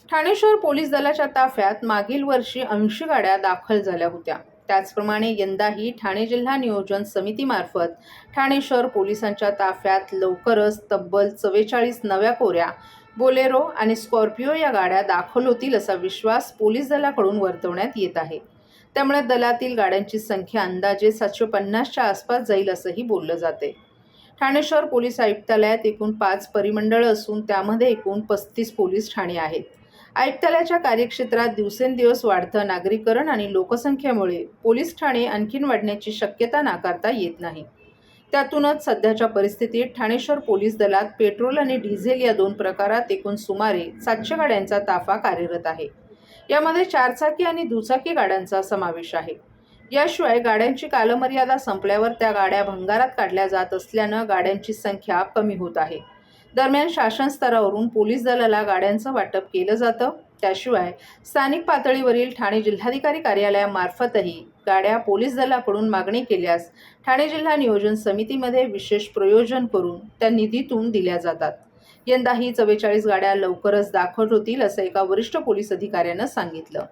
ठाणे शहर पोलीस दलाच्या ताफ्यात मागील वर्षी 80 गाड्या दाखल झाल्या होत्या। त्याचप्रमाणे यंदाही ठाणे जिल्हा नियोजन समितीमार्फत ठाणे शहर पोलिसांच्या ताफ्यात लवकरच तब्बल 44 नव्या कोऱ्या, बोलेरो आणि स्कॉर्पिओ या गाड्या दाखल होतील असा विश्वास पोलीस दलाकडून वर्तवण्यात येत आहे। त्यामुळे दलातील गाड्यांची संख्या अंदाजे 750च्या आसपास जाईल असंही बोललं जाते। ठाणे शहर पोलीस आयुक्तालयात एकूण 5 परिमंडळं असून त्यामध्ये एकूण 35 पोलीस ठाणे आहेत। आयुक्तालयाच्या कार्यक्षेत्रात दिवसेंदिवस वाढतं नागरीकरण आणि लोकसंख्येमुळे पोलीस ठाणे आणखीन वाढण्याची शक्यता नाकारता येत नाही। त्यातूनच सध्याच्या परिस्थितीत ठाणे शहर पोलीस दलात पेट्रोल आणि डिझेल या 2 प्रकारात एकूण सुमारे 700 गाड्यांचा ताफा कार्यरत आहे। यामध्ये 4 चाकी आणि दुचाकी गाड्यांचा समावेश आहे। याशिवाय गाड्यांची कालमर्यादा संपल्यावर त्या गाड्या भंगारात काढल्या जात असल्यानं गाड्यांची संख्या कमी होत आहे। दरम्यान शासन स्तरावरून पोलीस दलाला गाड्यांचं वाटप केलं जातं। त्याशिवाय स्थानिक पातळीवरील ठाणे जिल्हाधिकारी कार्यालयामार्फतही गाड्या पोलीस दलाकडून मागणी केल्यास ठाणे जिल्हा नियोजन समितीमध्ये विशेष प्रयोजन करून त्या निधीतून दिल्या जातात। यंदाही 44 गाड्या लवकरच दाखल होतील असं एका वरिष्ठ पोलीस अधिकाऱ्यानं सांगितलं।